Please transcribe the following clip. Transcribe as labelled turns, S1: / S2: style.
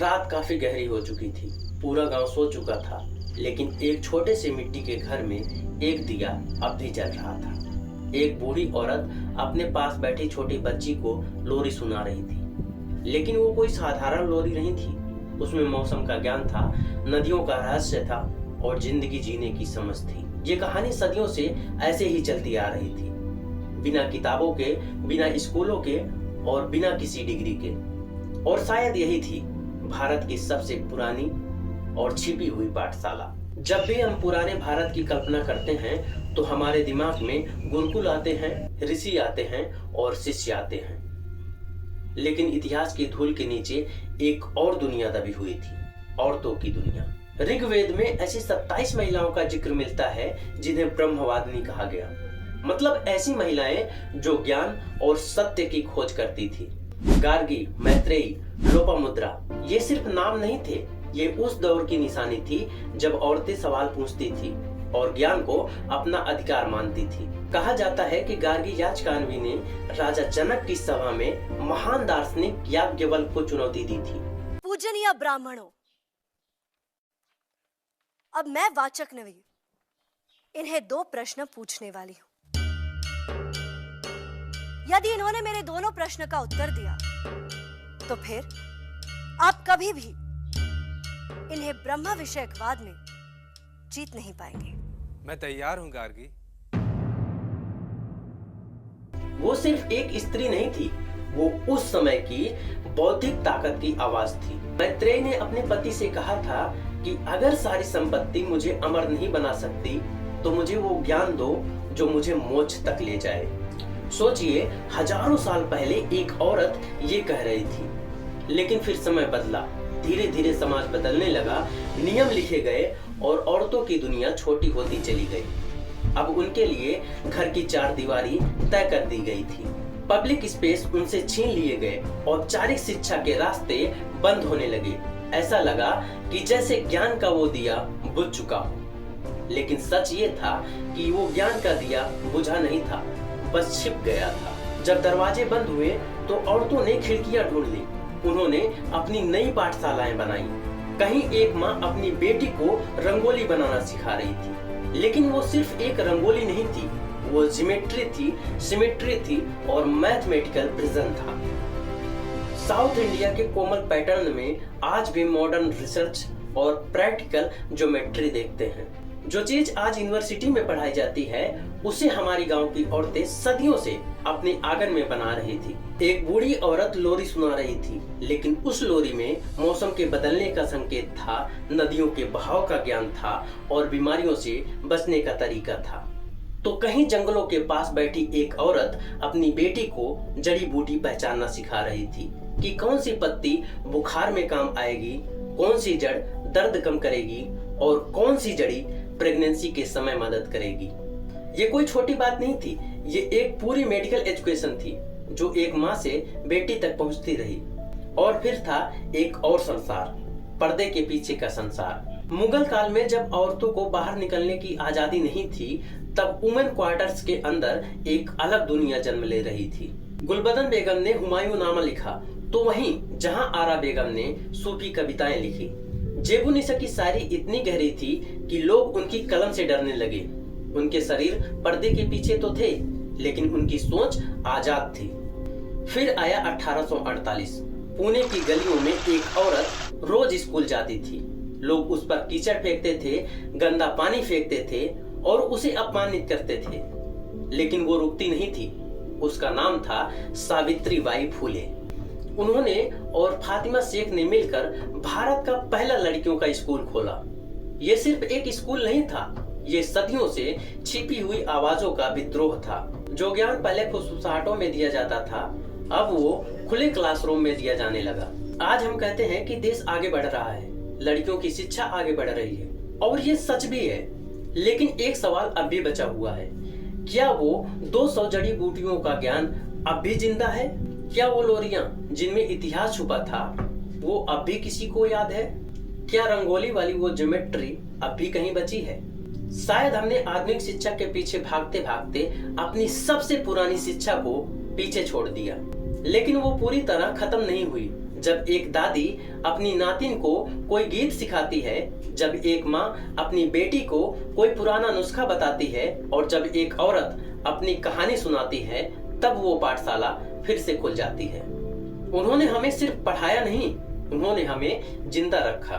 S1: रात काफी गहरी हो चुकी थी। पूरा गांव सो चुका था, लेकिन एक छोटे से मिट्टी के घर में एक दिया अब भी जल रहा था। एक बूढ़ी औरत अपने पास बैठी छोटी बच्ची को लोरी सुना रही थी, लेकिन वो कोई साधारण लोरी नहीं थी। उसमें मौसम का ज्ञान था, नदियों का रहस्य था और जिंदगी जीने की समझ थी। ये कहानी सदियों से ऐसे ही चलती आ रही थी, बिना किताबों के, बिना स्कूलों के और बिना किसी डिग्री के। और शायद यही थी भारत की सबसे पुरानी और छिपी हुई पाठशाला। जब भी हम पुराने भारत की कल्पना करते हैं तो हमारे दिमाग में गुरुकुल आते हैं, ऋषि आते हैं और शिष्य आते हैं। लेकिन इतिहास की धूल के नीचे एक और दुनिया दबी हुई थी, औरतों की दुनिया। ऋग्वेद में ऐसी 27 महिलाओं का जिक्र मिलता है जिन्हें ब्रह्मवादिनी कहा गया। मतलब ऐसी महिलाएं जो ज्ञान और सत्य की खोज करती थी। गार्गी, मैत्रेयी, लोपामुद्रा ये सिर्फ नाम नहीं थे, ये उस दौर की निशानी थी जब औरतें सवाल पूछती थी और ज्ञान को अपना अधिकार मानती थी। कहा जाता है कि गार्गी याचकान्वी ने राजा जनक की सभा में महान दार्शनिक याज्ञवल्क्य को चुनौती दी थी।
S2: पूजनीय ब्राह्मणों, अब मैं वाचक नवी इन्हें 2 प्रश्न पूछने वाली हूं। यदि इन्होंने मेरे दोनों प्रश्न का उत्तर दिया तो फिर आप कभी भी इन्हें ब्रह्म विषयकवाद में जीत नहीं पाएंगे।
S3: मैं तैयार हूं गार्गी।
S1: वो सिर्फ एक स्त्री नहीं थी, वो उस समय की बौद्धिक ताकत की आवाज थी। मैत्रेयी ने अपने पति से कहा था कि अगर सारी संपत्ति मुझे अमर नहीं बना सकती तो मुझे वो ज्ञान दो जो मुझे मोक्ष तक ले जाए। सोचिए, हजारों साल पहले एक औरत ये कह रही थी। लेकिन फिर समय बदला, धीरे धीरे समाज बदलने लगा, नियम लिखे गए और औरतों की दुनिया छोटी होती चली गई। अब उनके लिए घर की 4 दीवारी तय कर दी गई थी, पब्लिक स्पेस उनसे छीन लिए गए, औपचारिक शिक्षा के रास्ते बंद होने लगे। ऐसा लगा कि जैसे ज्ञान का वो दिया बुझ चुका हो। लेकिन सच ये था कि वो ज्ञान का दिया बुझा नहीं था, बस छिप गया था। जब दरवाजे बंद हुए तो औरतों ने खिड़कियां ढूंढ ली। उन्होंने अपनी नई पाठशालाएं बनाई। कहीं एक माँ अपनी बेटी को रंगोली बनाना सिखा रही थी, लेकिन वो सिर्फ एक रंगोली नहीं थी, वो ज्योमेट्री थी, सिमेट्री थी और मैथमेटिकल प्रिजन था। साउथ इंडिया के कोमल पैटर्न में आज भी मॉडर्न रिसर्च और प्रैक्टिकल ज्योमेट्री देखते हैं। जो चीज आज यूनिवर्सिटी में पढ़ाई जाती है उसे हमारी गांव की औरतें सदियों से अपने आंगन में बना रही थी। एक बूढ़ी औरत लोरी सुना रही थी, लेकिन उस लोरी में मौसम के बदलने का संकेत था, नदियों के बहाव का ज्ञान था और बीमारियों से बचने का तरीका था। तो कहीं जंगलों के पास बैठी एक औरत अपनी बेटी को जड़ी बूटी पहचानना सिखा रही थी कि कौन सी पत्ती बुखार में काम आएगी, कौन सी जड़ दर्द कम करेगी और कौन सी जड़ी प्रेगनेंसी के समय मदद करेगी। ये कोई छोटी बात नहीं थी, ये एक पूरी मेडिकल एजुकेशन थी जो एक माँ से बेटी तक पहुंचती रही। और फिर था एक और संसार, पर्दे के पीछे का संसार। मुगल काल में जब औरतों को बाहर निकलने की आजादी नहीं थी, तब वुमेन क्वार्टर्स के अंदर एक अलग दुनिया जन्म ले रही थी। गुलबदन बेगम ने हुमायूंनामा लिखा, तो वहीं जहां आरा बेगम ने सूफी कविताएं लिखी। जेबुनिसा की शायरी इतनी गहरी थी कि लोग उनकी कलम से डरने लगे। उनके शरीर पर्दे के पीछे तो थे, लेकिन उनकी सोच आजाद थी। फिर आया 1848। पुणे की गलियों में एक औरत रोज स्कूल जाती थी। लोग उस पर कीचड़ फेंकते थे, गंदा पानी फेंकते थे और उसे अपमानित करते थे, लेकिन वो रुकती नहीं थी। उसका नाम था सावित्रीबाई फुले। उन्होंने और फातिमा शेख ने मिलकर भारत का पहला लड़कियों का स्कूल खोला। ये सिर्फ एक स्कूल नहीं था, ये सदियों से छिपी हुई आवाजों का विद्रोह था। जो ज्ञान पहले फुसफुसाहटों में दिया जाता था, अब वो खुले क्लासरूम में दिया जाने लगा। आज हम कहते हैं कि देश आगे बढ़ रहा है, लड़कियों की शिक्षा आगे बढ़ रही है, और ये सच भी है। लेकिन एक सवाल अब भी बचा हुआ है, क्या वो 200 जड़ी बूटियों का ज्ञान अब भी जिंदा है? क्या वो लोरियां जिनमें इतिहास छुपा था वो अब भी किसी को याद है? क्या रंगोली वाली वो ज्योमेट्री अब भी कहीं बची है? शायद हमने आधुनिक शिक्षा के पीछे भागते भागते अपनी सबसे पुरानी शिक्षा को पीछे छोड़ दिया, लेकिन वो पूरी तरह खत्म नहीं हुई। जब एक दादी अपनी नातिन को कोई गीत सिखाती है, जब एक माँ अपनी बेटी को कोई पुराना नुस्खा बताती है और जब एक औरत अपनी कहानी सुनाती है, तब वो पाठशाला फिर से खुल जाती है। उन्होंने हमें सिर्फ पढ़ाया नहीं, उन्होंने हमें जिंदा रखा।